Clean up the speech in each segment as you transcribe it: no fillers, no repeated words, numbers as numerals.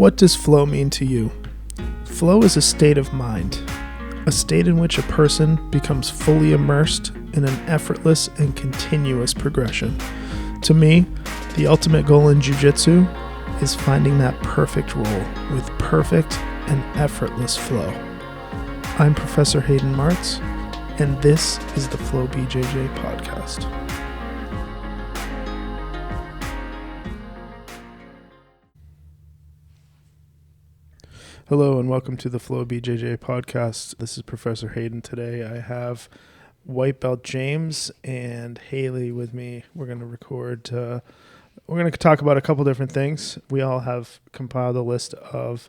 What does flow mean to you? Flow is a state of mind, a state in which a person becomes fully immersed in an effortless and continuous progression. To me, the ultimate goal in Jiu Jitsu is finding that perfect roll with perfect and effortless flow. I'm Professor Hayden Martz, and this is the Flow BJJ podcast. Hello and welcome to the Flow BJJ podcast. This is Professor Hayden. Today I have white belt James and Hayleigh with me. We're going to record, we're going to talk about a couple different things. We all have compiled a list of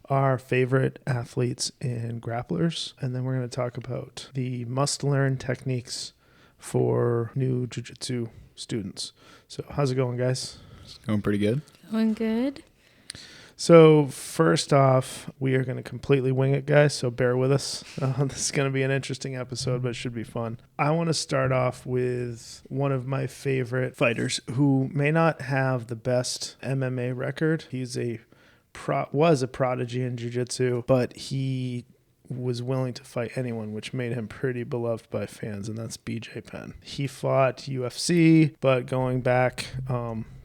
our favorite athletes and grapplers, and then we're going to talk about the must-learn techniques for new jiu-jitsu students. So how's it going, guys? It's going pretty good. Going good. So first off, we are going to completely wing it, guys, so bear with us. This is going to be an interesting episode, but it should be fun. I want to start off with one of my favorite fighters who may not have the best MMA record. He's was a prodigy in jiu-jitsu, but he was willing to fight anyone, which made him pretty beloved by fans, and that's BJ Penn. He fought UFC, but going back,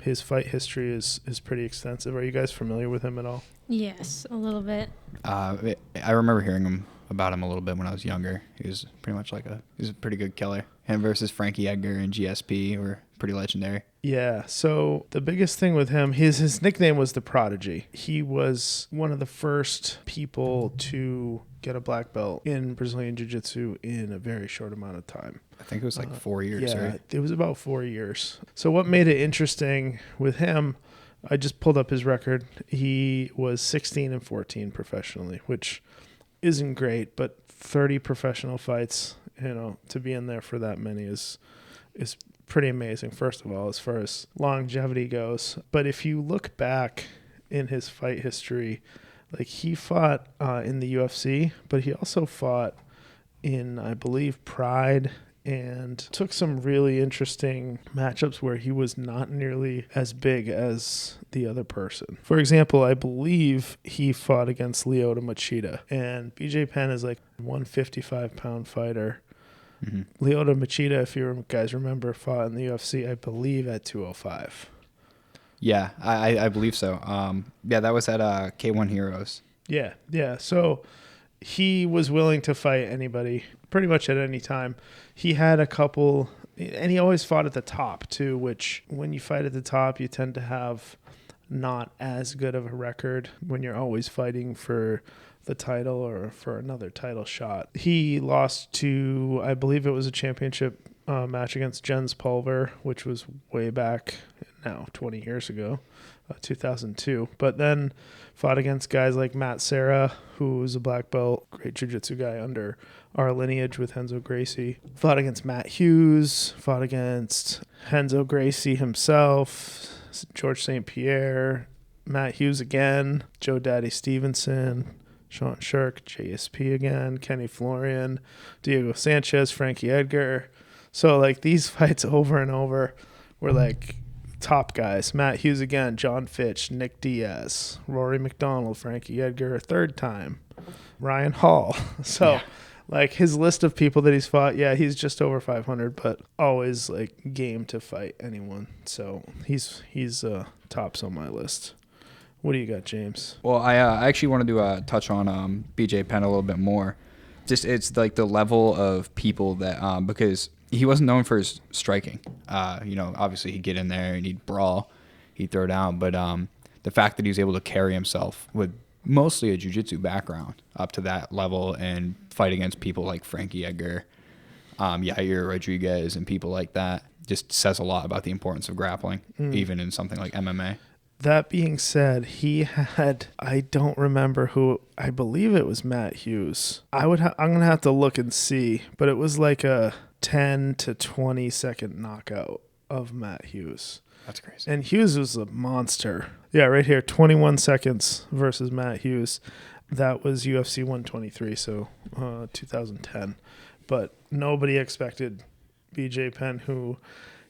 his fight history is pretty extensive. Are you guys familiar with him at all? Yes, a little bit. I remember hearing about him a little bit when I was younger. He was pretty much he's a pretty good killer. Him versus Frankie Edgar and GSP were pretty legendary. Yeah, so the biggest thing with him, his nickname was the Prodigy. He was one of the first people to get a black belt in Brazilian Jiu-Jitsu in a very short amount of time. I think it was 4 years, yeah, right? It was about 4 years. So what made it interesting with him, I just pulled up his record. He was 16-14 professionally, which isn't great, but 30 professional fights, to be in there for that many is pretty amazing, first of all, as far as longevity goes. But if you look back in his fight history, he fought in the UFC, but he also fought in, I believe, Pride, and took some really interesting matchups where he was not nearly as big as the other person. For example, I believe he fought against Lyoto Machida, and BJ Penn is 155-pound fighter. Mm-hmm. Lyoto Machida, if you guys remember, fought in the UFC, I believe, at 205. Yeah, I believe so. That was at K1 Heroes. Yeah. So he was willing to fight anybody pretty much at any time. He had a couple, and he always fought at the top too, which when you fight at the top, you tend to have not as good of a record when you're always fighting for the title or for another title shot. He lost to, I believe it was a championship match against Jens Pulver, which was way back now, 20 years ago, 2002. But then fought against guys like Matt Serra, who was a black belt, great jiu-jitsu guy under our lineage with Renzo Gracie. Fought against Matt Hughes, fought against Renzo Gracie himself, George St. Pierre, Matt Hughes again, Joe Daddy Stevenson, Sean Shirk, JSP again, Kenny Florian, Diego Sanchez, Frankie Edgar. So these fights over and over were top guys. Matt Hughes again, John Fitch, Nick Diaz, Rory McDonald, Frankie Edgar a third time, Ryan Hall. So his list of people that he's fought, he's just over 500, but always game to fight anyone. So he's tops on my list. What do you got, James? Well, I actually wanted to touch on BJ Penn a little bit more. Just it's the level of people that because he wasn't known for his striking. Obviously he'd get in there and he'd brawl, he'd throw down, but the fact that he was able to carry himself with mostly a jiu-jitsu background up to that level and fight against people like Frankie Edgar, Yair Rodriguez, and people like that just says a lot about the importance of grappling, even in something like MMA. That being said, he had, I don't remember who, I believe it was Matt Hughes. I'm going to have to look and see, but it was a 10 to 20 second knockout of Matt Hughes. That's crazy. And Hughes was a monster. Yeah, right here, 21 seconds versus Matt Hughes. That was UFC 123, so 2010. But nobody expected BJ Penn, who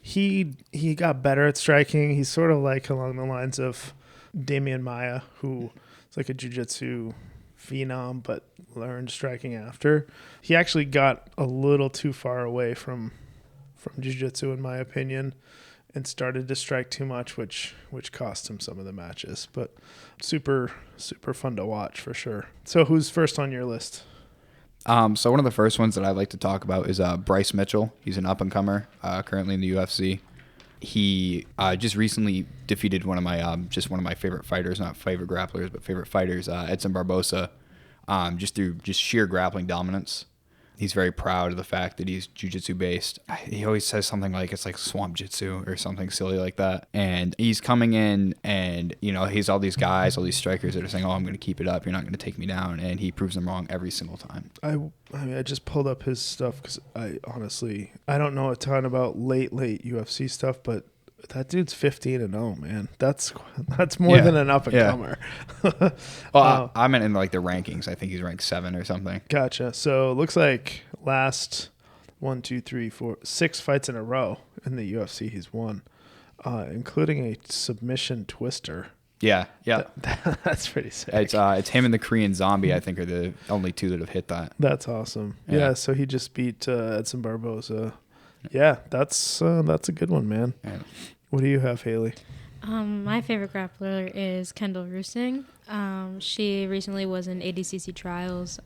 he got better at striking. He's sort of along the lines of Damian Maia, who is like a jiu-jitsu phenom, but learned striking after. He actually got a little too far away from jiu-jitsu, in my opinion, and started to strike too much, which cost him some of the matches. But super, super fun to watch for sure. So who's first on your list? So one of the first ones that I'd like to talk about is Bryce Mitchell. He's an up-and-comer, currently in the UFC. He just recently defeated one of my favorite fighters, not favorite grapplers, but favorite fighters, Edson Barbosa, just through sheer grappling dominance. He's very proud of the fact that he's jiu-jitsu based. He always says something like it's like swamp jitsu or something silly like that. And he's coming in and, he's all these guys, all these strikers that are saying, oh, I'm going to keep it up. You're not going to take me down. And he proves them wrong every single time. I just pulled up his stuff because I don't know a ton about late UFC stuff, but that dude's 15-0, man. That's more than an up-and-comer. Yeah. Well, I meant in like the rankings. I think he's ranked 7 or something. Gotcha. So it looks like last 6 fights in a row in the UFC he's won, including a submission twister. Yeah. That's pretty sick. It's him and the Korean Zombie, I think, are the only two that have hit that. That's awesome. Yeah, so he just beat Edson Barbosa. Yeah, that's a good one, man. Yeah. What do you have, Hayleigh? My favorite grappler is Kendall Rusing. She recently was in ADCC trials.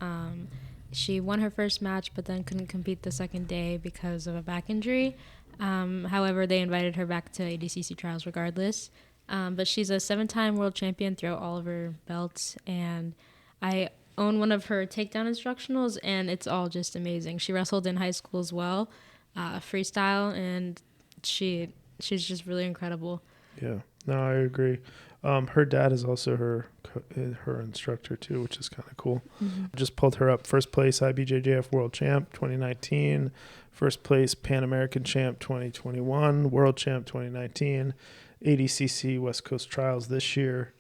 She won her first match, but then couldn't compete the second day because of a back injury. However, they invited her back to ADCC trials regardless. But she's a 7-time world champion throughout all of her belts, and I own one of her takedown instructionals, and it's all just amazing. She wrestled in high school as well. Freestyle, and she's just really incredible. Yeah, no, I agree. Her dad is also her instructor too, which is kind of cool. Mm-hmm. Just pulled her up. First place IBJJF World Champ 2019, first place Pan American Champ 2021, World Champ 2019, ADCC West Coast Trials this year,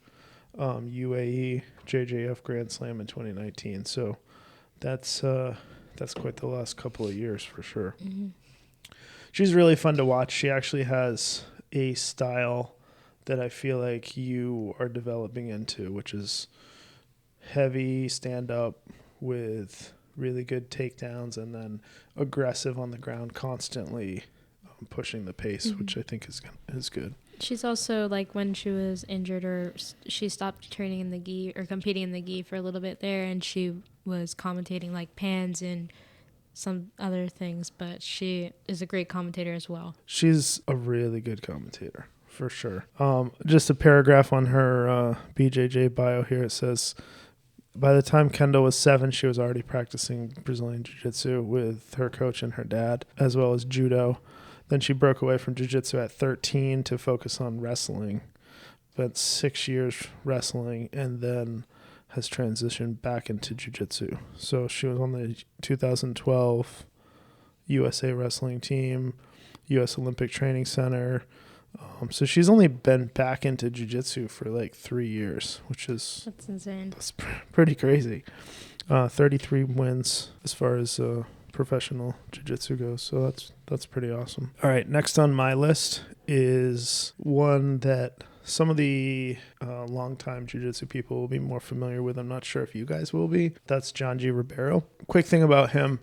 UAE JJF Grand Slam in 2019. So that's quite the last couple of years for sure. Mm-hmm. She's really fun to watch. She actually has a style that I feel like you are developing into, which is heavy stand-up with really good takedowns and then aggressive on the ground, constantly pushing the pace, mm-hmm. which I think is good. She's also, like, when she was injured or she stopped training in the gi or competing in the gi for a little bit there, and she was commentating, like, pans and some other things, but she is a great commentator as well. She's a really good commentator, for sure. Just a paragraph on her BJJ bio here. It says, by the time Kendall was 7, she was already practicing Brazilian Jiu-Jitsu with her coach and her dad, as well as judo. Then she broke away from Jiu-Jitsu at 13 to focus on wrestling. Spent 6 years wrestling, and then has transitioned back into jiu-jitsu. So she was on the 2012 USA wrestling team, U.S. Olympic Training Center. So she's only been back into jiu-jitsu for like 3 years, that's insane. That's pretty crazy. 33 wins as far as professional jiu-jitsu goes. So that's pretty awesome. All right, next on my list is one that some of the longtime jiu-jitsu people will be more familiar with. I'm not sure if you guys will be. That's Janji Ribeiro. Quick thing about him.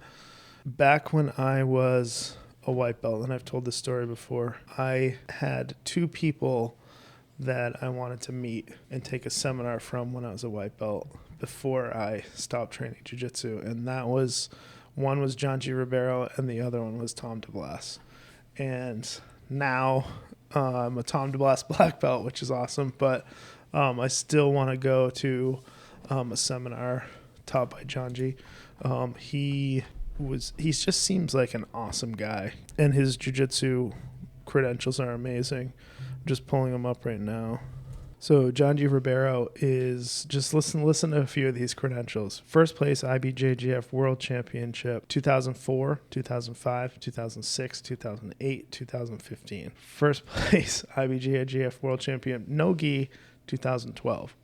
Back when I was a white belt, and I've told this story before, I had 2 people that I wanted to meet and take a seminar from when I was a white belt before I stopped training jiu-jitsu. And one was Janji Ribeiro and the other one was Tom DeBlas. And now I'm a Tom DeBlas black belt, which is awesome, but I still want to go to a seminar taught by Janji. He just seems like an awesome guy, and his jiu-jitsu credentials are amazing. I'm just pulling them up right now. So Janji Ribeiro is, just listen to a few of these credentials. First place IBJJF World Championship 2004, 2005, 2006, 2008, 2015. First place IBJJF World Champion no gi 2012.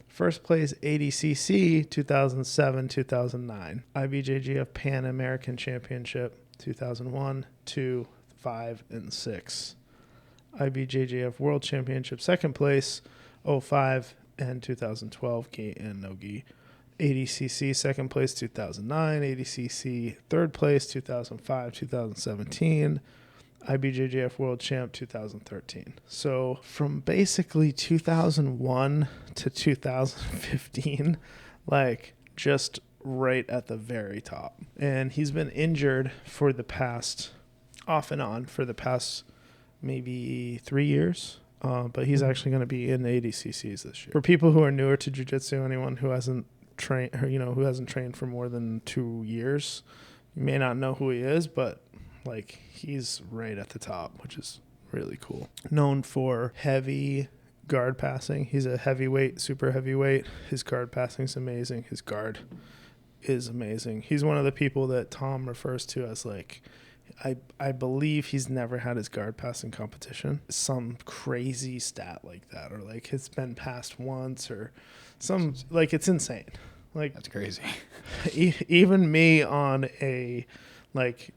First place ADCC 2007, 2009. IBJJF Pan American Championship 2001, 2, 5, and 6. IBJJF World Championship second place 05 and 2012 gi and no gi. ADCC second place 2009, ADCC third place 2005, 2017, IBJJF World Champ 2013. So from basically 2001 to 2015, like just right at the very top. And he's been injured for the past, off and on, for the past maybe 3 years. But he's actually going to be in the ADCCs this year. For people who are newer to jiu-jitsu, anyone who hasn't trained, who hasn't trained for more than 2 years, you may not know who he is, but like he's right at the top, which is really cool. Known for heavy guard passing. He's a heavyweight, super heavyweight. His guard passing is amazing. His guard is amazing. He's one of the people that Tom refers to as like, I believe he's never had his guard passing competition. Some crazy stat like that, or like it's been passed once, or some, like it's insane. Like That's crazy. Even me on a like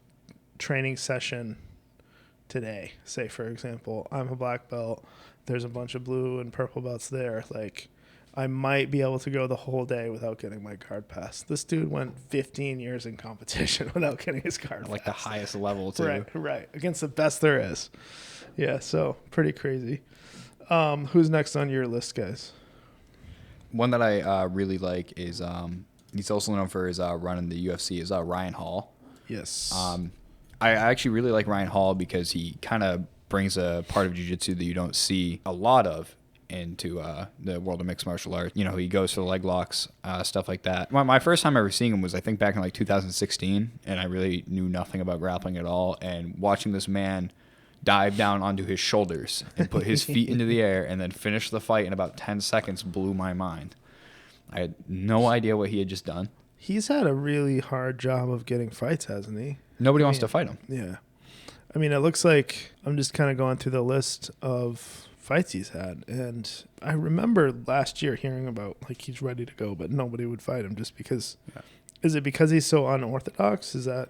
training session today, say for example, I'm a black belt, there's a bunch of blue and purple belts there, like I might be able to go the whole day without getting my guard passed. This dude went 15 years in competition without getting his guard Like passed. the highest level, too. Right. Against the best there is. Yeah, so pretty crazy. Who's next on your list, guys? One that I really like is, he's also known for his run in the UFC, is Ryan Hall. Yes. I actually really like Ryan Hall because he kind of brings a part of jiu-jitsu that you don't see a lot of into the world of mixed martial arts. You know, he goes for the leg locks, stuff like that. My first time ever seeing him was, I think, back in like 2016, and I really knew nothing about grappling at all. And watching this man dive down onto his shoulders and put his feet into the air and then finish the fight in about 10 seconds blew my mind. I had no idea what he had just done. He's had a really hard job of getting fights, hasn't he? Nobody wants to fight him. Yeah. I mean, it looks like I'm just kind of going through the list of fights he's had, and I remember last year hearing about like he's ready to go, but nobody would fight him just because. Yeah. Is it because he's so unorthodox? Is that?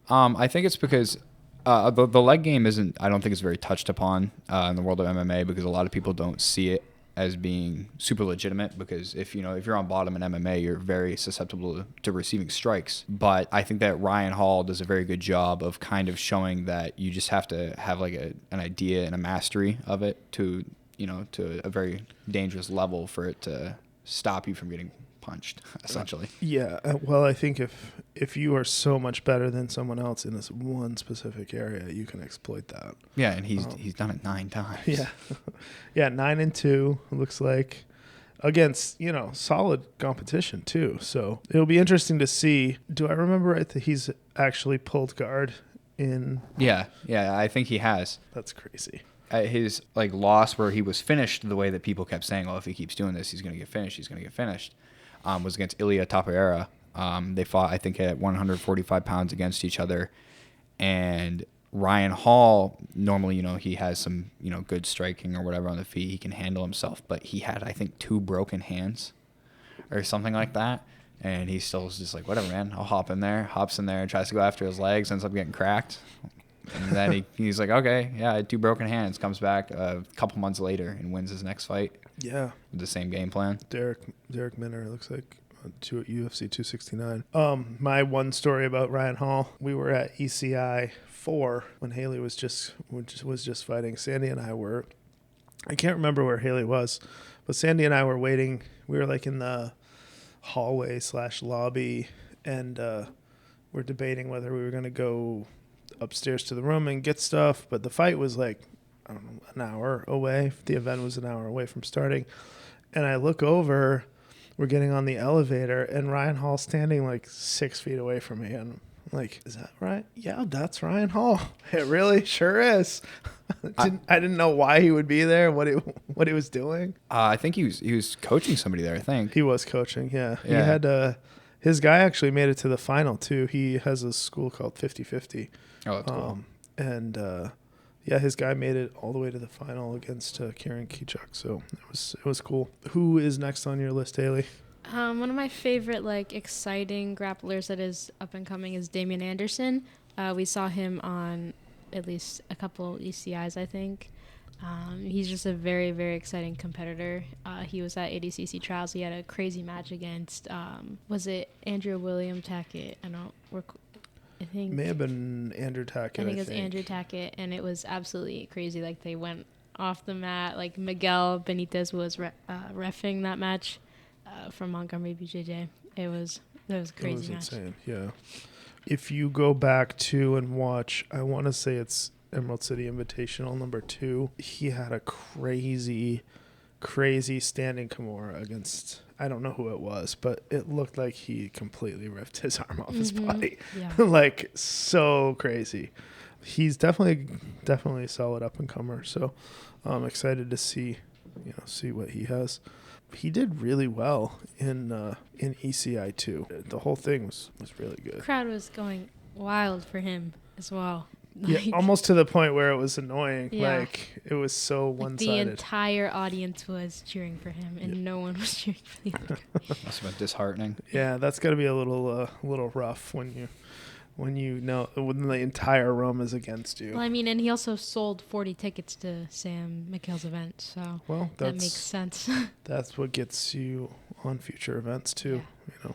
I think it's because the leg game isn't. I don't think it's very touched upon in the world of MMA because a lot of people don't see it as being super legitimate. Because if you're on bottom in MMA, you're very susceptible to receiving strikes. But I think that Ryan Hall does a very good job of kind of showing that you just have to have like an idea and a mastery of it to a very dangerous level for it to stop you from getting punched, essentially. Yeah. Well, I think if you are so much better than someone else in this one specific area, you can exploit that. Yeah, and he's done it 9 times. Yeah. Yeah, 9-2 looks like, against, solid competition too. So it'll be interesting to see. Do I remember right that he's actually pulled guard in? Yeah, I think he has. That's crazy. His loss where he was finished the way that people kept saying, if he keeps doing this, he's going to get finished, was against Ilia Tapiera. They fought, I think, at 145 pounds against each other. And Ryan Hall, normally, he has some, good striking or whatever on the feet. He can handle himself. But he had, I think, 2 broken hands or something like that. And he still was just like, whatever, man, I'll hop in there. Hops in there and tries to go after his legs, ends up getting cracked. And then he's like, okay, yeah, I had 2 broken hands. Comes back a couple months later and wins his next fight. Yeah. With the same game plan. Derek Minner, looks like, to UFC 269. My one story about Ryan Hall, we were at ECI 4 when Hayleigh was just fighting. Sandy and I were, I can't remember where Hayleigh was, but Sandy and I were waiting. We were like in the hallway/lobby, and we're debating whether we were going to go upstairs to the room and get stuff, but the fight was like, I don't know, an hour away. The event was an hour away from starting. And I look over, we're getting on the elevator, and Ryan Hall's standing like 6 feet away from me. And I'm like, is that right? Yeah, that's Ryan Hall. It really sure is. I didn't know why he would be there, what he was doing. I think he was coaching somebody there, I think. He was coaching, yeah. He had his guy actually made it to the final too. He has a school called 50-50. Oh, that's cool. And his guy made it all the way to the final against Kieran Kichuk. So it was cool. Who is next on your list, Hayleigh? One of my favorite exciting grapplers that is up and coming is Damian Anderson. We saw him on at least a couple ECIs, I think. He's just a very, very exciting competitor. He was at ADCC trials. He had a crazy match against, was it Andrew William Tackett? I think May have been Andrew Tackett. I think it was Andrew Tackett, and it was absolutely crazy. Like, they went off the mat. Like, Miguel Benitez was reffing that match from Montgomery BJJ. That was a crazy match. Insane. Yeah. If you go back to and watch, I want to say it's Emerald City Invitational number 2. He had a crazy standing Kimura against, I don't know who it was, but it looked like he completely ripped his arm off his body. Yeah. Like, so crazy. He's definitely a solid up and comer. So I'm excited to see what he has. He did really well in ECI too. The whole thing was really good. The crowd was going wild for him as well. Yeah, almost to the point where it was annoying. Yeah. Like, it was so one-sided. The entire audience was cheering for him, and no one was cheering for the other guy. Must have been disheartening. Yeah, that's got to be a little rough when the entire room is against you. Well, I mean, and he also sold 40 tickets to Sam McHale's event, so that makes sense. That's what gets you on future events too. Yeah.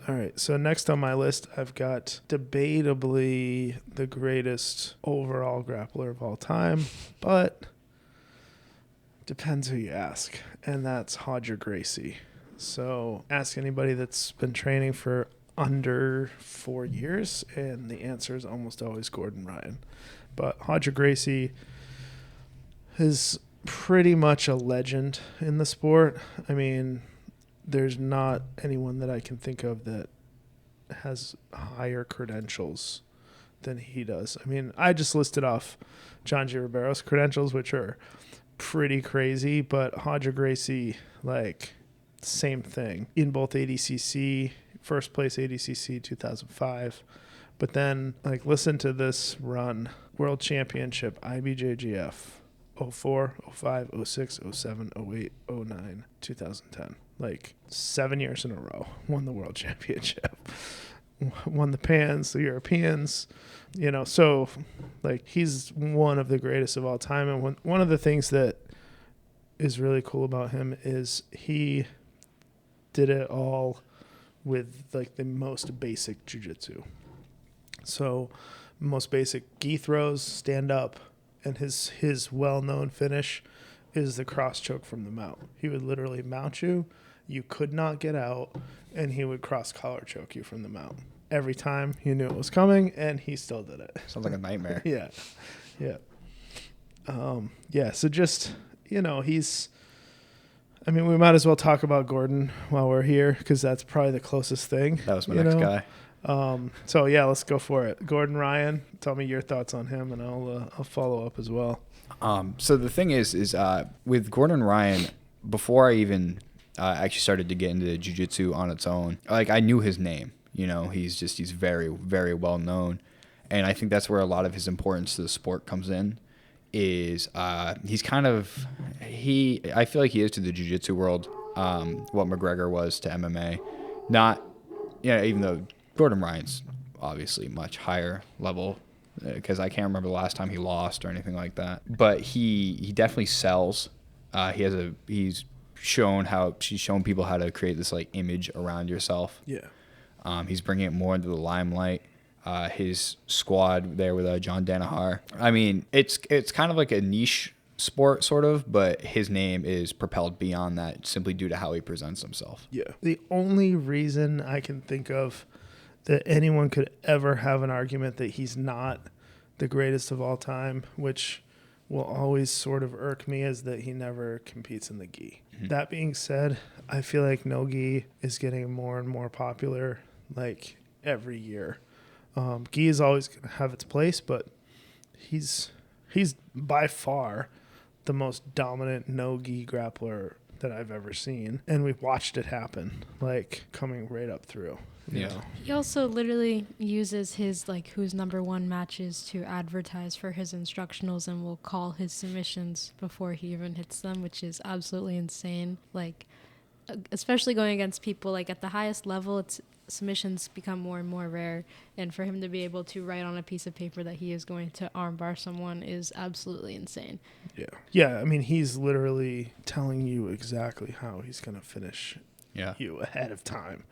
All right, so next on my list, I've got debatably the greatest overall grappler of all time, but depends who you ask, and that's Roger Gracie. So ask anybody that's been training for under 4 years, and the answer is almost always Gordon Ryan. But Roger Gracie is pretty much a legend in the sport. I mean, there's not anyone that I can think of that has higher credentials than he does. I mean, I just listed off John G. Ribeiro's credentials, which are pretty crazy, but Roger Gracie, like, same thing. In both ADCC, first place ADCC 2005, but then, like, listen to this run. World Championship, IBJJF, 04, 05, 06, 07, 08, 09, 2010. Like, 7 years in a row, won the World Championship. Won the Pans, the Europeans, so, like, he's one of the greatest of all time. And one of the things that is really cool about him is he did it all with, like, the most basic jiu-jitsu. So, most basic gi throws, stand up, and his well-known finish is the cross choke from the mount. He would literally mount you. You could not get out, and he would cross collar choke you from the mount. Every time you knew it was coming, and he still did it. Sounds like a nightmare. Yeah. So just, I mean, we might as well talk about Gordon while we're here, because that's probably the closest thing. That was my next guy. So yeah, let's go for it. Gordon Ryan, tell me your thoughts on him, and I'll follow up as well. So the thing is with Gordon Ryan, before I even actually started to get into jiu-jitsu on its own, like, I knew his name. He's very, very well known, and I think that's where a lot of his importance to the sport comes in. Is he's kind of I feel like he is to the jiu-jitsu world what McGregor was to MMA. Not, even though Gordon Ryan's obviously much higher level, because I can't remember the last time he lost or anything like that. But he definitely sells. He's shown people how to create this, like, image around yourself. Yeah. He's bringing it more into the limelight. His squad there with John Danaher. I mean, it's kind of like a niche sport, sort of, but his name is propelled beyond that simply due to how he presents himself. Yeah. The only reason I can think of that anyone could ever have an argument that he's not the greatest of all time, which will always sort of irk me, is that he never competes in the gi. Mm-hmm. That being said, I feel like no gi is getting more and more popular, like, every year. Gi is always going to have its place, but he's by far the most dominant no-gi grappler that I've ever seen. And we've watched it happen, like, coming right up through. You know? He also literally uses his, like, who's number one matches to advertise for his instructionals, and will call his submissions before he even hits them, which is absolutely insane. Like, especially going against people, like, at the highest level, submissions become more and more rare, and for him to be able to write on a piece of paper that he is going to armbar someone is absolutely insane. Yeah. I mean, he's literally telling you exactly how he's going to finish you ahead of time.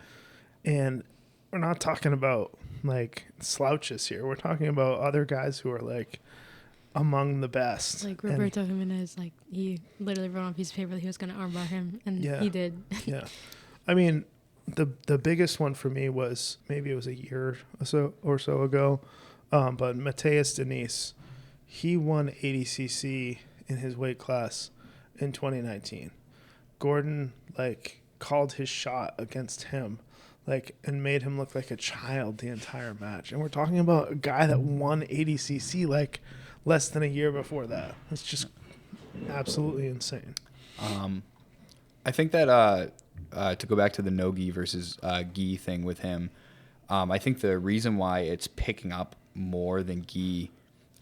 And we're not talking about like slouches here. We're talking about other guys who are like among the best. Like Roberto Jimenez, like he literally wrote on a piece of paper that he was going to armbar him, and he did. Yeah. I mean, the biggest one for me was, maybe it was a year or so ago, but Mateus Denise, he won ADCC in his weight class in 2019. Gordon like called his shot against him, like, and made him look like a child the entire match. And we're talking about a guy that won ADCC like less than a year before that. It's just absolutely insane. I think that to go back to the no gi versus gi thing with him, I think the reason why it's picking up more than gi,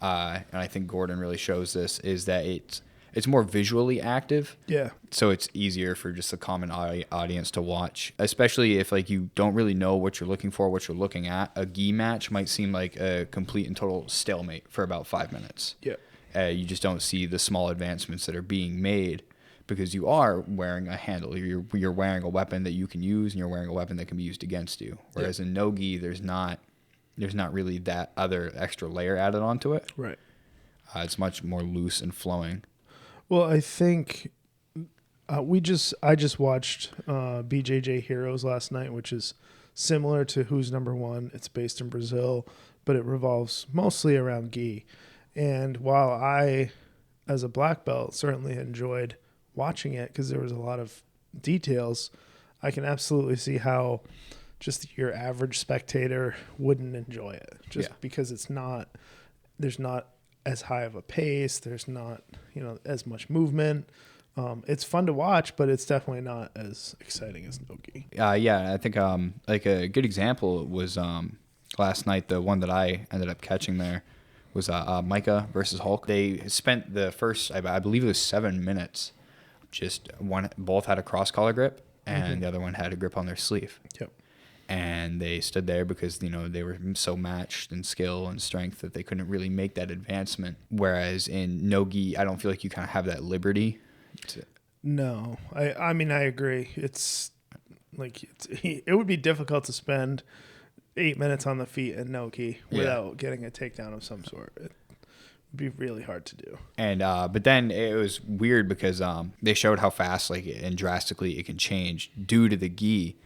and I think Gordon really shows this, is that it's more visually active. Yeah. So it's easier for just a common audience to watch, especially if like you don't really know what you're looking for, what you're looking at. A gi match might seem like a complete and total stalemate for about 5 minutes. Yeah. You just don't see the small advancements that are being made because you are wearing a handle. You're wearing a weapon that you can use, and you're wearing a weapon that can be used against you. Whereas in no gi, there's not really that other extra layer added onto it. Right. It's much more loose and flowing. Well, I think I just watched BJJ Heroes last night, which is similar to Who's Number One. It's based in Brazil, but it revolves mostly around gi. And while I, as a black belt, certainly enjoyed watching it because there was a lot of details, I can absolutely see how just your average spectator wouldn't enjoy it, because there's not as high of a pace. There's not, as much movement. It's fun to watch, but it's definitely not as exciting as no-gi. I think like a good example was last night. The one that I ended up catching there was Micah versus Hulk. They spent the first, I believe it was 7 minutes, just both had a cross collar grip, and the other one had a grip on their sleeve. Yep. And they stood there because, they were so matched in skill and strength that they couldn't really make that advancement. Whereas in no-gi, I don't feel like you kind of have that liberty. No, I mean, I agree. It's like, it would be difficult to spend 8 minutes on the feet in no-gi without getting a takedown of some sort. It would be really hard to do. And but then it was weird because they showed how fast and drastically it can change due to the gi.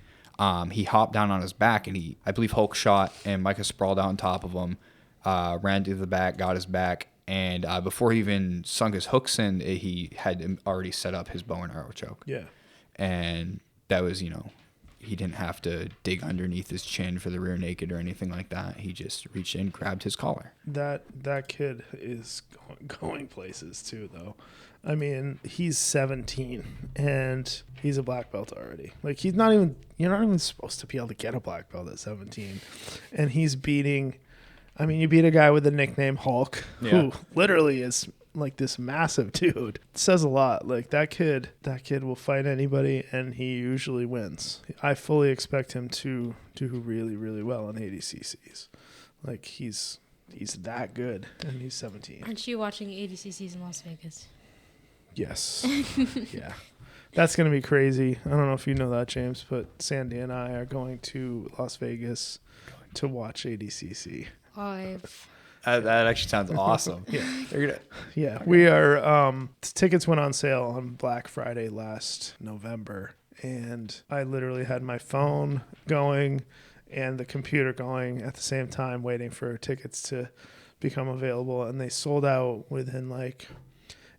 He hopped down on his back, and I believe Hulk shot, and Micah sprawled out on top of him, ran to the back, got his back, and before he even sunk his hooks in, he had already set up his bow and arrow choke. Yeah. And that was, he didn't have to dig underneath his chin for the rear naked or anything like that. He just reached in, grabbed his collar. That kid is going places too, though. I mean, he's 17 and he's a black belt already. Like, you're not even supposed to be able to get a black belt at 17. And he's beating, you beat a guy with the nickname Hulk, who literally is like this massive dude. It says a lot. Like, that kid will fight anybody, and he usually wins. I fully expect him to do really, really well in ADCCs. Like, he's that good, and he's 17. Aren't you watching ADCCs in Las Vegas? Yes. Yeah. That's going to be crazy. I don't know if you know that, James, but Sandy and I are going to Las Vegas to watch ADCC. That actually sounds awesome. Yeah. We are, tickets went on sale on Black Friday last November, and I literally had my phone going and the computer going at the same time, waiting for tickets to become available, and they sold out within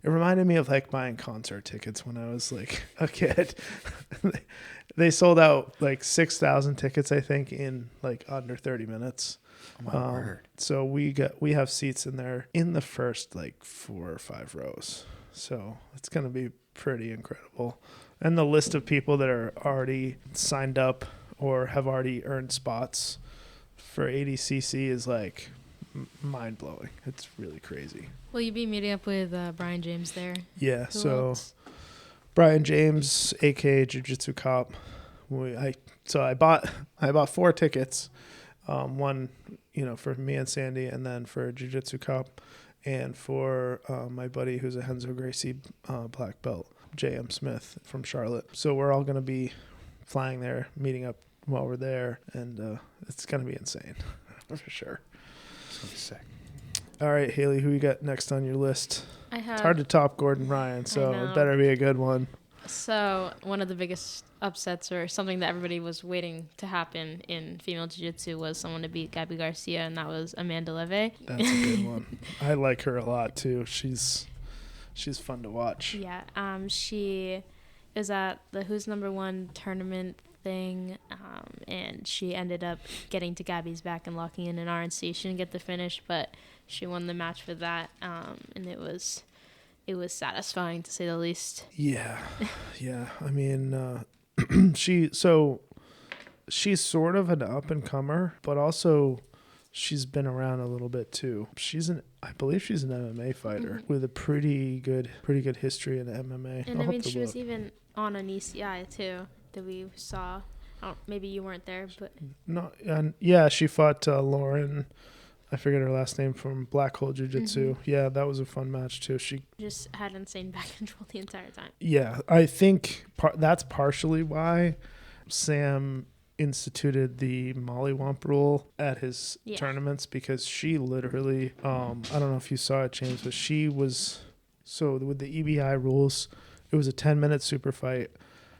it reminded me of buying concert tickets when I was a kid. They sold out 6,000 tickets, I think, in under 30 minutes. Oh my word. So we have seats in there in the first 4 or 5 rows. So it's going to be pretty incredible. And the list of people that are already signed up or have already earned spots for ADCC is mind-blowing. It's really crazy. Will you be meeting up with Brian James there? Yeah, Who so else? Brian James, a.k.a. Jiu Jitsu Cop, I bought 4 tickets, one, for me and Sandy, and then for Jiu Jitsu Cup, and for my buddy who's a Henzo Gracie black belt, J.M. Smith from Charlotte. So we're all going to be flying there, meeting up while we're there, and it's going to be insane for sure. It's going to be sick. All right, Hayleigh, who you got next on your list? It's hard to top Gordon Ryan, so it better be a good one. So one of the biggest upsets, or something that everybody was waiting to happen in female jiu-jitsu, was someone to beat Gabby Garcia, and that was Amanda Leve. That's a good one. I like her a lot too. She's fun to watch. Yeah. She is at the Who's Number One tournament thing, and she ended up getting to Gabby's back and locking in an RNC. She didn't get the finish, but she won the match for that, and it was satisfying, to say the least. Yeah. I mean, she's sort of an up and comer, but also she's been around a little bit too. I believe she's an MMA fighter with a pretty good history in MMA. And I mean, she was even on an ECI too that we saw. Maybe you weren't there, but no, and yeah, she fought Lauren. I forget her last name, from Black Hole Jiu Jitsu. Mm-hmm. Yeah, that was a fun match too. She just had insane back control the entire time. Yeah, I think that's partially why Sam instituted the mollywomp rule at his tournaments, because she literally, I don't know if you saw it, James, but she was, so with the EBI rules, it was a 10-minute super fight.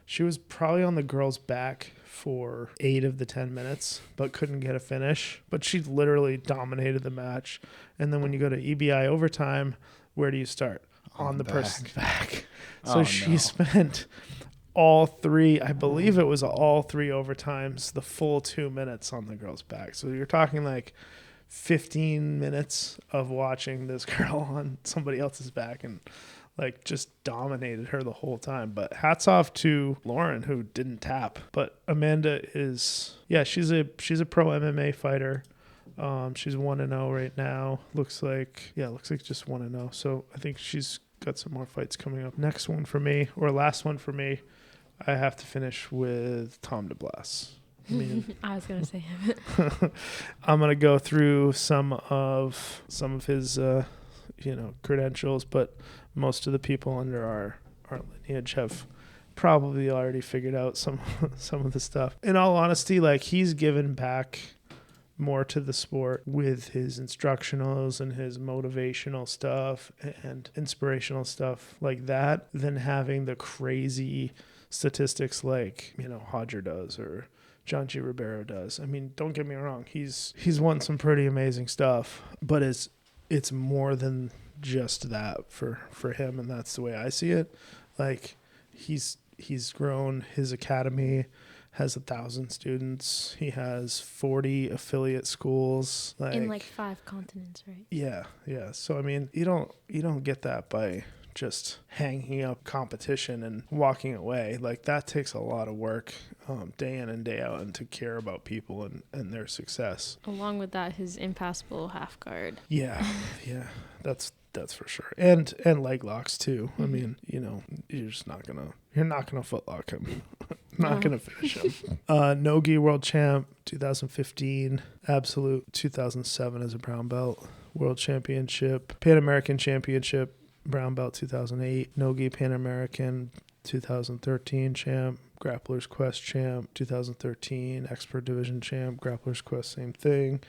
She was probably on the girl's back for 8 of the 10 minutes, but couldn't get a finish. But she literally dominated the match. And then when you go to EBI overtime, where do you start? On the person's back. So she spent all 3, I believe it was all 3 overtimes, the full 2 minutes on the girl's back. So you're talking like 15 minutes of watching this girl on somebody else's back, and like just dominated her the whole time. But hats off to Lauren, who didn't tap. But Amanda is, she's a pro MMA fighter. She's 1-0 right now. Looks like just 1-0. So I think she's got some more fights coming up. Last one for me, I have to finish with Tom DeBlas. I mean, I was gonna say him. I'm gonna go through some of his credentials, but most of the people under our lineage have probably already figured out some of the stuff. In all honesty, like, he's given back more to the sport with his instructionals and his motivational stuff and inspirational stuff like that, than having the crazy statistics like, Hodger does or John G. Ribeiro does. I mean, don't get me wrong, he's won some pretty amazing stuff, but it's more than just that for him, and that's the way I see it. Like, he's grown. His academy has 1,000 students. He has 40 affiliate schools, in like 5 continents, right? Yeah. So I mean, you don't get that by just hanging up competition and walking away. Like, that takes a lot of work, day in and day out, and to care about people and their success. Along with that, his impassable half guard. Yeah, that's for sure. And leg locks too. Mm-hmm. I mean, you're not gonna footlock him. Not gonna finish him. No-gi world champ 2015, absolute 2007 as a brown belt, world championship, Pan American championship, brown belt 2008, no-gi Pan American 2013 champ, Grappler's Quest champ 2013, expert division champ, Grappler's Quest same thing,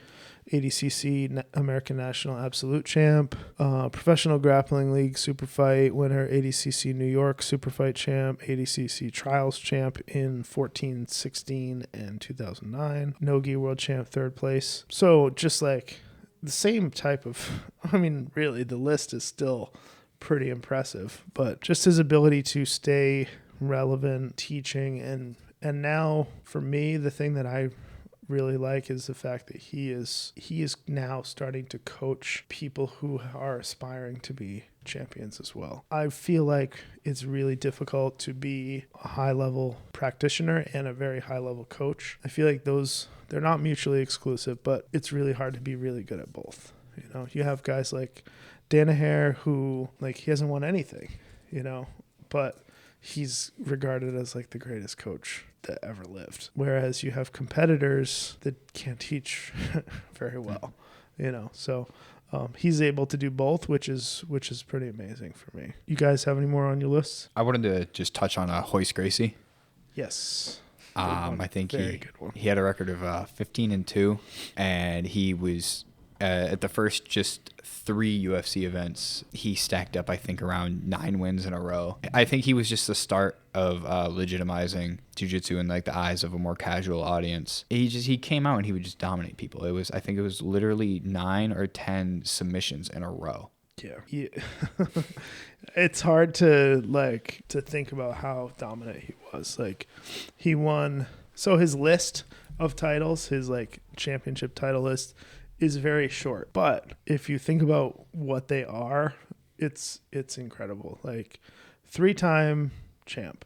ADCC American National Absolute champ, Professional Grappling League Super Fight winner, ADCC New York Super Fight champ, ADCC Trials champ in 14, 16, and 2009, no-gi world champ 3rd place. So just like the same type of, I mean, really the list is still pretty impressive, but just his ability to stay relevant, teaching, and now for me, the thing that I really like is the fact that he is now starting to coach people who are aspiring to be champions as well. I feel like it's really difficult to be a high-level practitioner and a very high-level coach. I feel like they're not mutually exclusive, but it's really hard to be really good at both. You have guys like Danaher, who, like, he hasn't won anything, but he's regarded as like the greatest coach that ever lived. Whereas you have competitors that can't teach very well, So he's able to do both, which is pretty amazing for me. You guys have any more on your list? I wanted to just touch on Hoist Gracie. Yes. I think Good he had a record of 15-2, and he was at the first just 3 UFC events. He stacked up, I think, around 9 wins in a row. I think he was just the start of legitimizing jiu-jitsu in like the eyes of a more casual audience. He came out and he would just dominate people. I think it was literally 9 or 10 submissions in a row. Yeah. It's hard to think about how dominant he was. Like, he won. So his list of titles, his like championship title list, is very short. But if you think about what they are, it's incredible. Like, 3-time champ,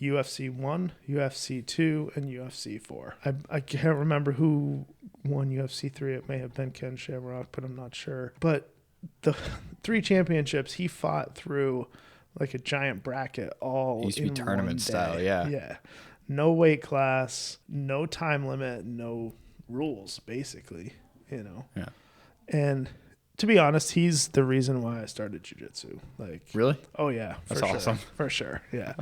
UFC 1, UFC 2, and UFC 4. I can't remember who won UFC 3. It may have been Ken Shamrock, but I'm not sure. But the 3 championships, he fought through like a giant bracket all used to be in tournament one day. style, yeah. Yeah. No weight class, no time limit, no rules, basically, Yeah. And to be honest, he's the reason why I started jiu-jitsu. Like, Really? oh yeah, That's awesome. For sure. Yeah.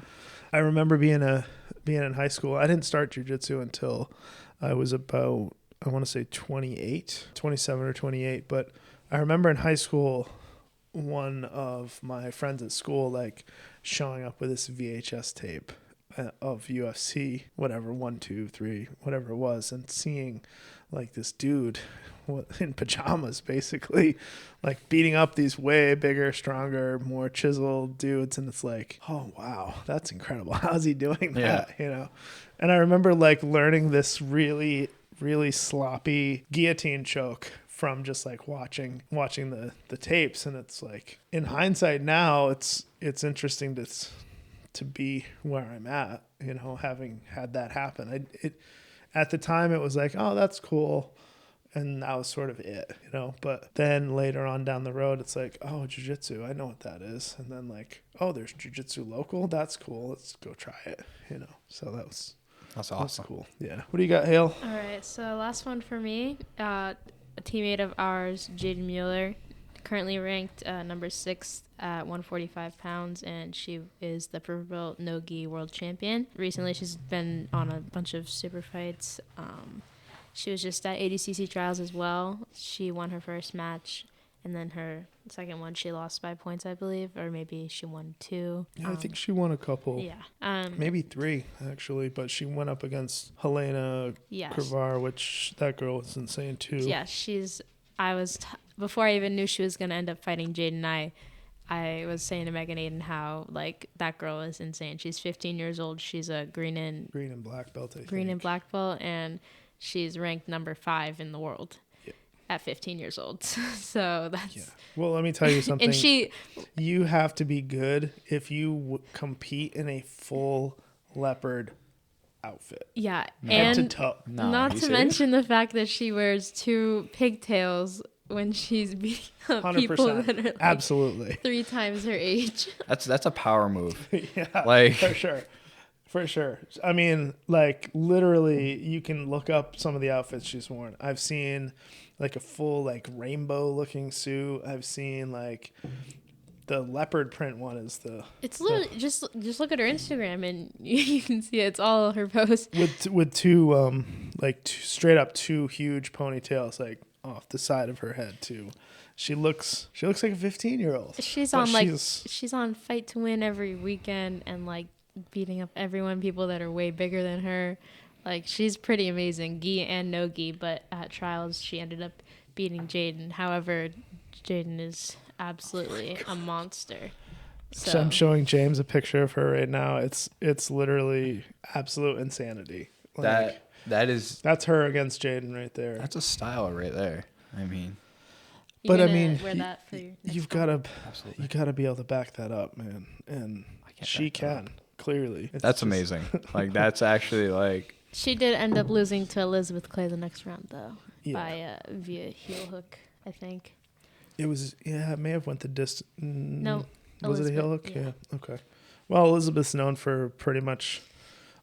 I remember being in high school. I didn't start jiu-jitsu until I was about, I want to say 27 or 28, but I remember in high school, one of my friends at school, like, showing up with this VHS tape of UFC, whatever, 1, 2, 3, whatever it was, and seeing, like, this dude in pajamas, basically, like, beating up these way bigger, stronger, more chiseled dudes, and it's like, oh, wow, that's incredible. How's he doing that, And I remember, like, learning this really, really sloppy guillotine choke from just like watching the tapes, and it's like, in hindsight now, it's interesting to be where I'm at, having had that happen. At the time it was like, oh, that's cool, and that was sort of it, but then later on down the road, it's like, oh, jiu-jitsu, I know what that is, and then like, oh, there's jiu-jitsu local, that's cool, let's go try it, so that's awesome. That's cool. Yeah. What do you got, Hale? All right, so last one for me. A teammate of ours, Jaden Mueller, currently ranked number 6 at 145 pounds, and she is the purple no-gi world champion. Recently, she's been on a bunch of super fights. She was just at ADCC trials as well. She won her first match, and then her second one, she lost by points, I believe, or maybe she won 2. Yeah, I think she won a couple. Yeah. Maybe 3, actually, but she went up against Hayleigh Kravar, which that girl was insane, too. Yeah, before I even knew she was going to end up fighting Jaden, I was saying to Megan Aiden how, like, that girl is insane. She's 15 years old. She's a green and black belt, I think. Green and black belt, and she's ranked number 5 in the world. At 15 years old. So that's... Yeah. Well, let me tell you something. And you have to be good if you compete in a full leopard outfit. Yeah. Head to and toe. No, not to serious? mention the fact that she wears 2 pigtails when she's beating up 100%. people that are like Absolutely 3 times her age. That's a power move. Yeah, like, for sure. I mean, like, literally, you can look up some of the outfits she's worn. I've seen like a full like rainbow looking suit. I've seen like the leopard print one is It's literally just look at her Instagram and you can see it's all her posts with 2 straight up 2 huge ponytails like off the side of her head too. She looks like a 15-year-old. She's on Fight to Win every weekend and like beating up people that are way bigger than her. Like, she's pretty amazing, gi and no gi, but at trials she ended up beating Jaden. However, Jaden is absolutely a monster. So I'm showing James a picture of her right now. It's literally absolute insanity. Like, that's her against Jaden right there. That's a style right there. I mean, but I mean, wear that for your you've got to be able to back that up, man. And she can clearly. That's amazing. Like, that's actually like. She did end up losing to Elizabeth Clay the next round, though, by via heel hook, I think. It was, it may have went the distance. No. Was it a heel hook? Yeah. Okay. Well, Elizabeth's known for pretty much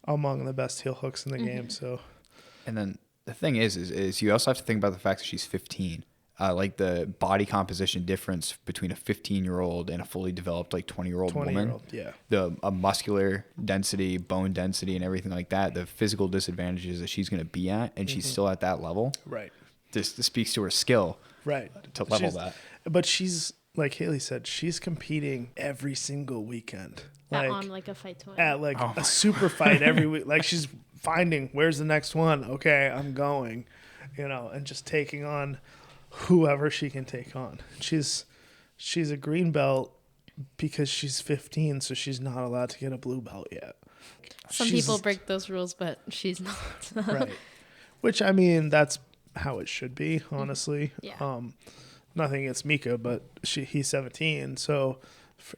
among the best heel hooks in the game. So, And then the thing is you also have to think about the fact that she's 15. Like the body composition difference between a 15-year-old and a fully developed like 20-year-old woman. yeah. The muscular density, bone density, and everything like that. The physical disadvantages that she's going to be at, and she's still at that level. Right. This speaks to her skill. Right. To level that. But she's, like Hayleigh said, she's competing every single weekend. On like a fight to win. At like a super fight every week. Like she's finding where's the next one. Okay, I'm going, and just taking on whoever she can take on. She's a green belt because she's 15, so she's not allowed to get a blue belt yet. Some people break those rules, but she's not. Right. Which, I mean, that's how it should be, honestly. Yeah. Nothing against Mika, but he's 17, so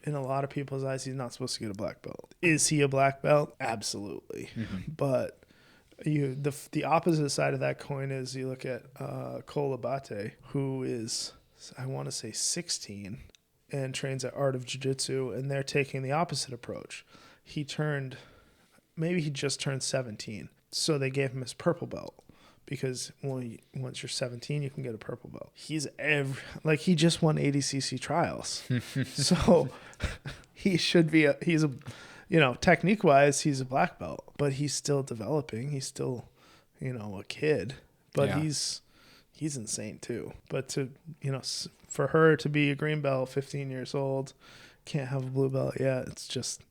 in a lot of people's eyes, he's not supposed to get a black belt. Is he a black belt? Absolutely. But the opposite side of that coin is you look at Cole Abate, who is, I want to say, 16 and trains at Art of Jiu Jitsu, and they're taking the opposite approach. Maybe he just turned 17, so they gave him his purple belt. Because once you're 17, you can get a purple belt. He just won ADCC trials. So he should be technique wise, he's a black belt, but he's still developing. He's still, a kid, but he's insane too. But for her to be a green belt, 15 years old, can't have a blue belt yet. It's just,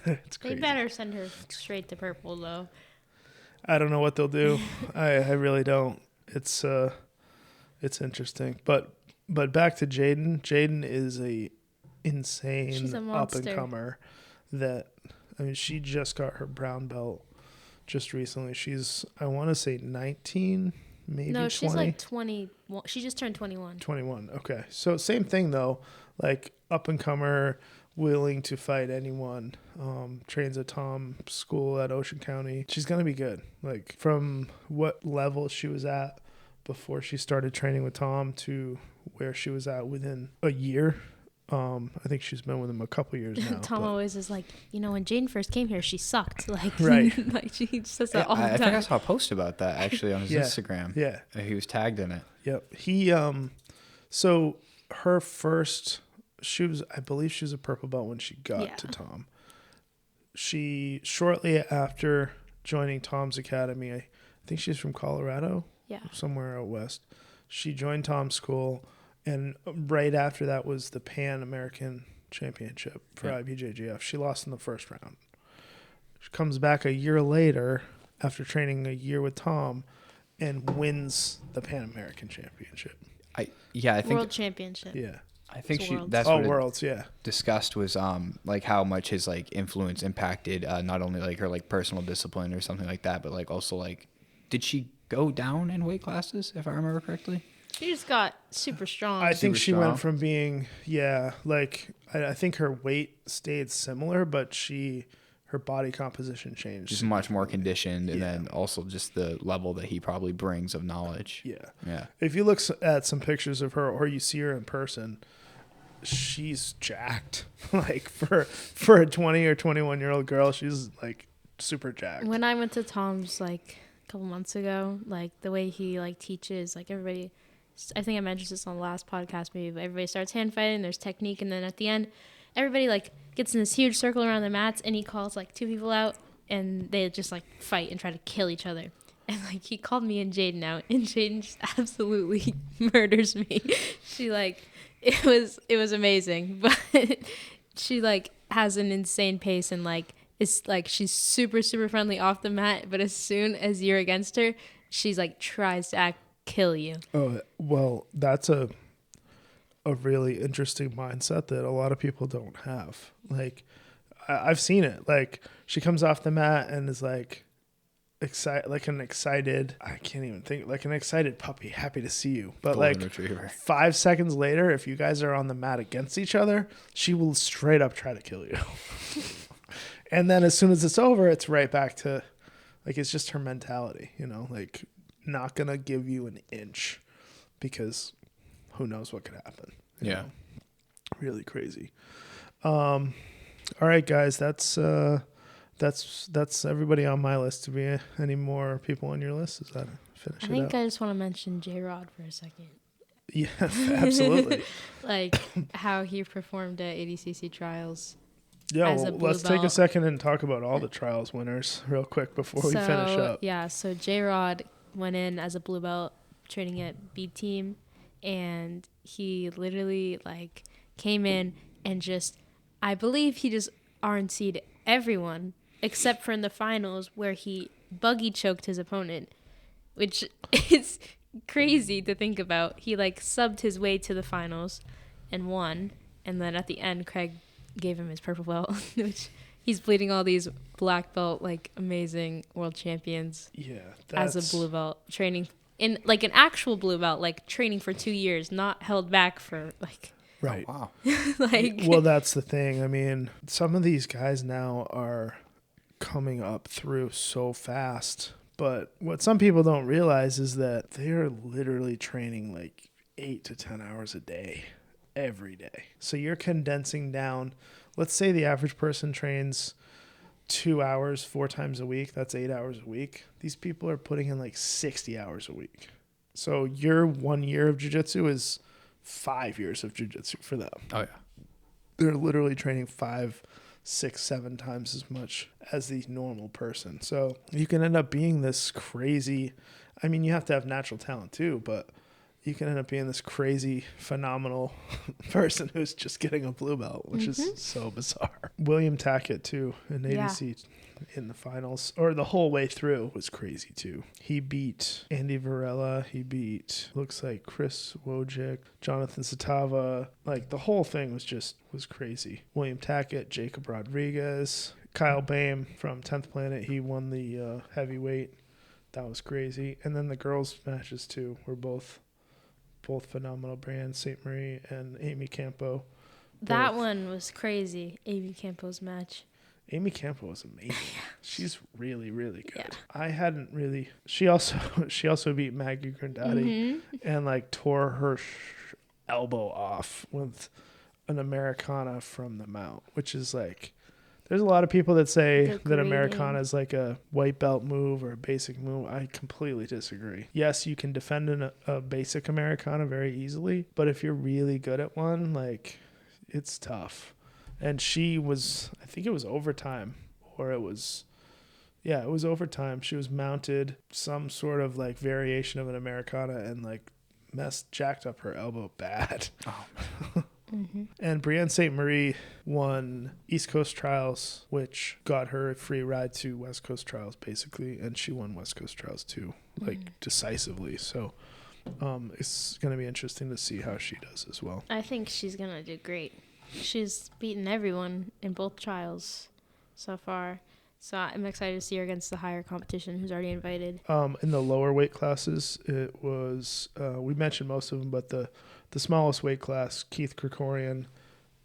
it's crazy. They better send her straight to purple though. I don't know what they'll do. I really don't. It's interesting. But back to Jaden. Jaden is a insane up and comer she just got her brown belt just recently. She's, I want to say 19, maybe 20. No, she's like 20. She just turned 21. 21. Okay. So same thing though. Like up and comer, willing to fight anyone. Trains at Tom's school at Ocean County. She's gonna be good. Like from what level she was at before she started training with Tom to where she was at within a year. I think she's been with him a couple years now. Tom always is like, when Jane first came here, she sucked. Like, right. Like she says that all the time. I think I saw a post about that actually on his Instagram. Yeah. He was tagged in it. Yep. He so her first, I believe she was a purple belt when she got to Tom. She, shortly after joining Tom's academy, I think she's from Colorado. Yeah. Somewhere out west. She joined Tom's school, and right after that was the Pan American Championship for IBJJF. She lost in the first round. She comes back a year later after training a year with Tom and wins the Pan American Championship. I think World Championship. Yeah. I think that's what Worlds, discussed was like how much his like influence impacted not only like her like personal discipline or something like that, but like also like did she go down in weight classes if I remember correctly? She just got super strong. I think she went from being I think her weight stayed similar, but her body composition changed. Just much more conditioned, and then also just the level that he probably brings of knowledge. Yeah. If you look at some pictures of her or you see her in person, she's jacked. Like for a 20 or 21-year-old girl, she's like super jacked. When I went to Tom's like a couple months ago, like the way he like teaches, like everybody, I think I mentioned this on the last podcast maybe, but everybody starts hand fighting, there's technique, and then at the end, everybody like gets in this huge circle around the mats, and he calls like two people out, and they just like fight and try to kill each other. And like he called me and Jaden out, and Jaden just absolutely murders me. She like it was amazing, but she like has an insane pace, and like it's like she's super super friendly off the mat, but as soon as you're against her, she's like tries to kill you. Oh well, that's a really interesting mindset that a lot of people don't have. Like I've seen it. Like she comes off the mat and is like an excited puppy, happy to see you. But Golden like retriever. 5 seconds later, if you guys are on the mat against each other, she will straight up try to kill you. And then as soon as it's over, it's right back to like, it's just her mentality, like not gonna give you an inch because who knows what could happen. You know? Really crazy. All right, guys, that's everybody on my list. Do we any more people on your list? Is that finish I it think out? I just want to mention J-Rod for a second. Yeah, absolutely. Like how he performed at ADCC trials. Yeah, As a well, blue let's take a belt. second and talk about all the trials winners real quick before we finish up. Yeah, so J-Rod went in as a blue belt training at B Team, and he literally like came in and just, I believe he just RNC'd everyone except for in the finals where he buggy choked his opponent, which is crazy to think about. He like subbed his way to the finals and won, and then at the end Craig gave him his purple belt, which he's bleeding all these black belt like amazing world champions Yeah, as a blue belt, training in like an actual blue belt, like training for 2 years, not held back for like right. Oh, wow. like Well, that's the thing. I mean, some of these guys now are coming up through so fast. But what some people don't realize is that they're literally training like 8 to 10 hours a day, every day. So you're condensing down, let's say the average person trains 2 hours 4 times a week. That's 8 hours a week. These people are putting in like 60 hours a week. So your 1 year of jiu-jitsu is 5 years of jiu-jitsu for them. Oh, yeah. They're literally training 5, 6, 7 times as much as the normal person. So you can end up being this crazy. I mean, you have to have natural talent too, but you can end up being this crazy, phenomenal person who's just getting a blue belt, which is so bizarre. William Tackett too in ADC in the finals, or the whole way through, was crazy too. He beat Andy Varela. He beat, looks like, Chris Wojcik, Jonathan Satava. Like the whole thing was crazy. William Tackett, Jacob Rodriguez, Kyle Baim from 10th Planet. He won the heavyweight. That was crazy. And then the girls' matches too were both phenomenal. Brianne St. Marie and Amy Campo. that one was crazy. Amy Campo's match. Amy Campo was amazing. She's really, really good. Yeah. I hadn't really. She also beat Maggie Granddaddy and like tore her elbow off with an Americana from the mount, which is like. There's a lot of people that say that Americana is like a white belt move or a basic move. I completely disagree. Yes, you can defend a basic Americana very easily, but if you're really good at one, like, it's tough. And she was, I think it was overtime, or it was overtime. She was mounted some sort of like variation of an Americana and like jacked up her elbow bad. Oh, And Brianne St. Marie won East Coast Trials, which got her a free ride to West Coast Trials, basically. And she won West Coast Trials too, like decisively. So it's going to be interesting to see how she does as well. I think she's gonna do great. She's beaten everyone in both trials so far. So I'm excited to see her against the higher competition who's already invited. In the lower weight classes, it was, we mentioned most of them, but the smallest weight class, Keith Krikorian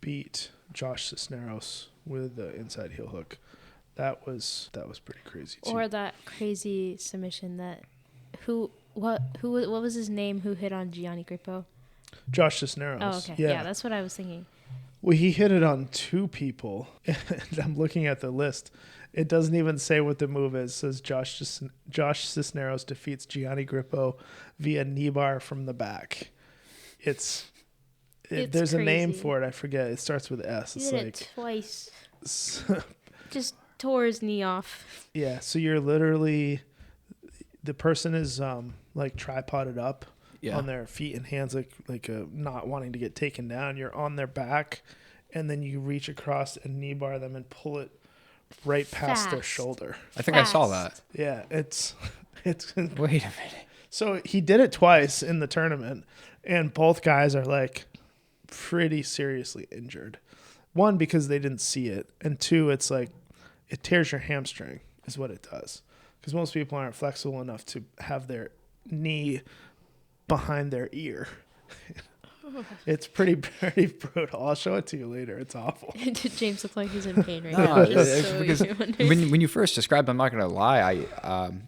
beat Josh Cisneros with the inside heel hook. That was pretty crazy too. Or that crazy submission that what was his name who hit on Gianni Grippo? Josh Cisneros. Oh, okay. Yeah, that's what I was thinking. Well, he hit it on 2 people. And I'm looking at the list. It doesn't even say what the move is. It says Josh Cisneros defeats Gianni Grippo via knee bar from the back. There's crazy. a name for it. I forget. It starts with S. He did it twice. Just tore his knee off. Yeah. So you're literally, the person is like tripoded up on their feet and hands, like not wanting to get taken down. You're on their back, and then you reach across and knee bar them and pull it right past their shoulder. I think I saw that. Yeah, it's Wait a minute. So he did it twice in the tournament, and both guys are like pretty seriously injured. One, because they didn't see it, and 2, it's like it tears your hamstring is what it does. Because most people aren't flexible enough to have their knee behind their ear. It's pretty brutal. I'll show it to you later. It's awful. Did James look like he's in pain right now? Because when you first described, I'm not gonna lie,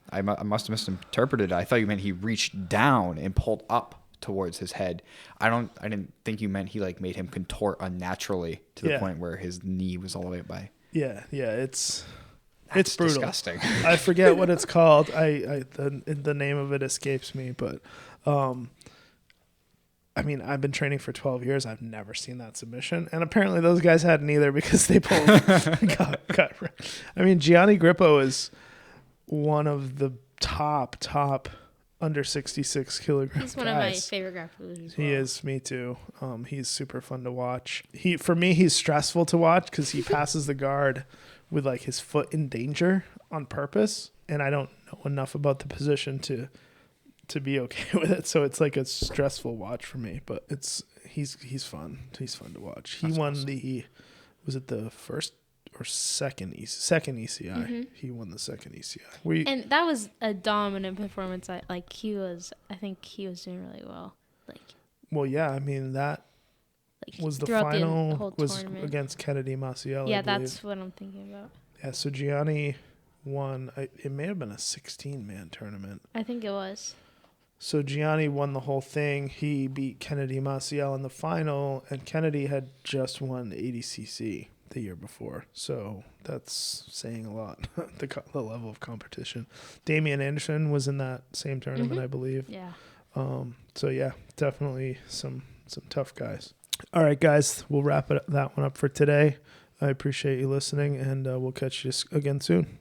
I must have misinterpreted. I thought you meant he reached down and pulled up towards his head. I didn't think you meant he like made him contort unnaturally to the point where his knee was all the way up by. Yeah, it's brutal. Disgusting. I forget what it's called. The name of it escapes me, but I mean, I've been training for 12 years. I've never seen that submission, and apparently those guys hadn't either because they pulled. I mean, Gianni Grippo is one of the top under 66 kilogram He's one of my favorite grapplers as well. He is, me too. He's super fun to watch. For me, he's stressful to watch because he passes the guard with like his foot in danger on purpose, and I don't know enough about the position to be okay with it. So it's like a stressful watch for me, but he's fun. He's fun to watch. He won awesome. Was it the first or second ECI? Mm-hmm. He won the second ECI. And that was a dominant performance. I think he was doing really well. Well, yeah, I mean that was the final was tournament. Against Kennedy Maciel. Yeah, that's what I'm thinking about. Yeah, so Gianni won. It may have been a 16-man tournament. I think it was. So Gianni won the whole thing. He beat Kennedy Maciel in the final, and Kennedy had just won ADCC the year before. So that's saying a lot, the level of competition. Damian Anderson was in that same tournament, mm-hmm. I believe. Yeah. So, yeah, definitely some tough guys. All right, guys, we'll wrap that one up for today. I appreciate you listening, and we'll catch you again soon.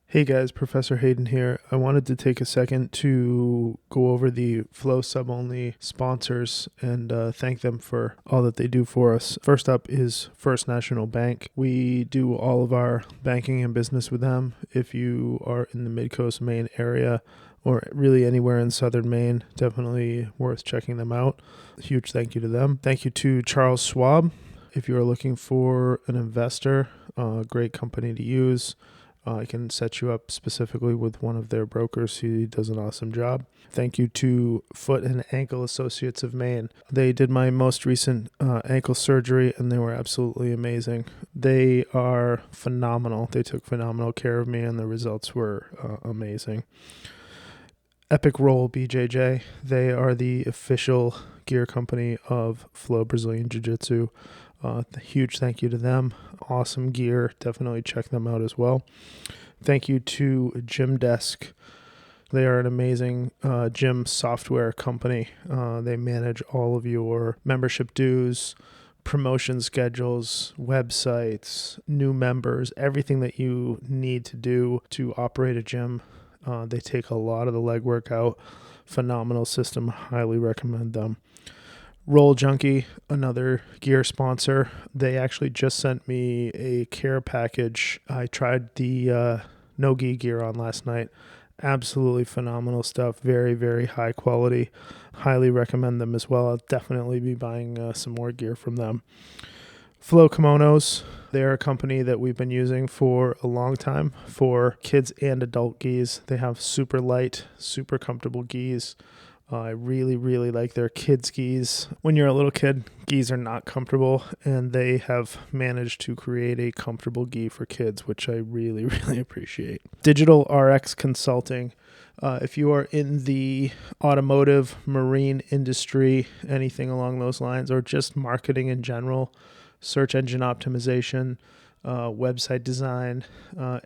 Hey guys, Professor Hayden here. I wanted to take a second to go over the Flow Sub Only sponsors and thank them for all that they do for us. First up is First National Bank. We do all of our banking and business with them. If you are in the Mid-Coast Maine area or really anywhere in southern Maine, definitely worth checking them out. Huge thank you to them. Thank you to Charles Schwab. If you are looking for an investor, great company to use. I can set you up specifically with one of their brokers. He does an awesome job. Thank you to Foot and Ankle Associates of Maine. They did my most recent ankle surgery, and they were absolutely amazing. They are phenomenal. They took phenomenal care of me, and the results were amazing. Epic Roll BJJ. They are the official gear company of Flow Brazilian Jiu-Jitsu. Huge thank you to them. Awesome gear. Definitely check them out as well. Thank you to Gym Desk. They are an amazing gym software company. They manage all of your membership dues, promotion schedules, websites, new members, everything that you need to do to operate a gym. They take a lot of the legwork out. Phenomenal system. Highly recommend them. Roll Junkie, another gear sponsor. They actually just sent me a care package. I tried the no-gi gear on last night. Absolutely phenomenal stuff. Very, very high quality. Highly recommend them as well. I'll definitely be buying some more gear from them. Flow Kimonos. They're a company that we've been using for a long time for kids and adult gis. They have super light, super comfortable gis. I really, really like their kids' gis. When you're a little kid, gis are not comfortable, and they have managed to create a comfortable gi for kids, which I really, really appreciate. Digital RX Consulting. If you are in the automotive, marine industry, anything along those lines, or just marketing in general, search engine optimization, website design,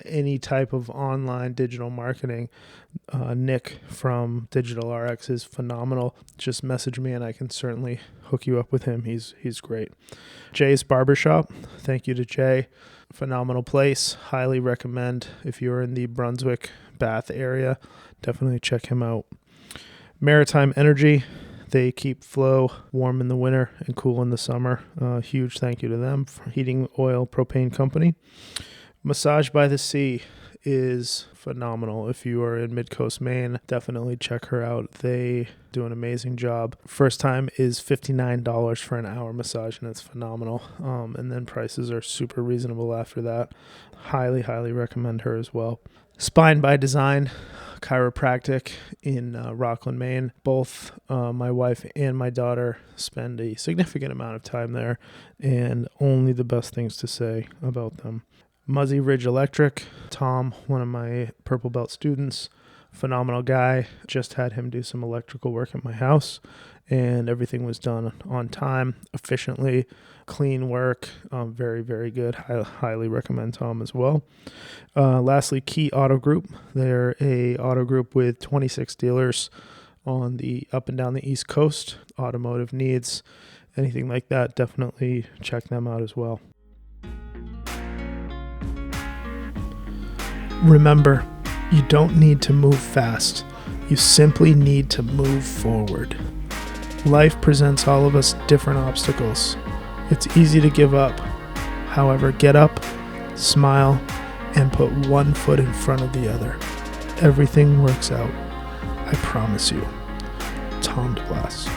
any type of online digital marketing, Nick from Digital RX is phenomenal. Just message me and I can certainly hook you up with him. He's great. Jay's Barbershop. Thank you to Jay. Phenomenal place. Highly recommend if you're in the Brunswick, Bath area. Definitely check him out. Maritime Energy. They keep Flow warm in the winter and cool in the summer. Huge thank you to them for heating oil propane company. Massage by the Sea is phenomenal. If you are in Mid-Coast Maine, definitely check her out. They do an amazing job. First time is $59 for an hour massage, and it's phenomenal. And then prices are super reasonable after that. Highly, highly recommend her as well. Spine by Design. Chiropractic in Rockland, Maine. Both my wife and my daughter spend a significant amount of time there, and only the best things to say about them. Muzzy Ridge Electric. Tom, one of my purple belt students, phenomenal guy. Just had him do some electrical work at my house, and everything was done on time, efficiently, clean work. Very, very good. Highly recommend Tom as well. Lastly, Key Auto Group. They're a auto group with 26 dealers on the up and down the East Coast. Automotive needs, anything like that, definitely check them out as well. Remember, you don't need to move fast. You simply need to move forward. Life presents all of us different obstacles. It's easy to give up. However, get up, smile, and put one foot in front of the other. Everything works out. I promise you. Tom DeBlas.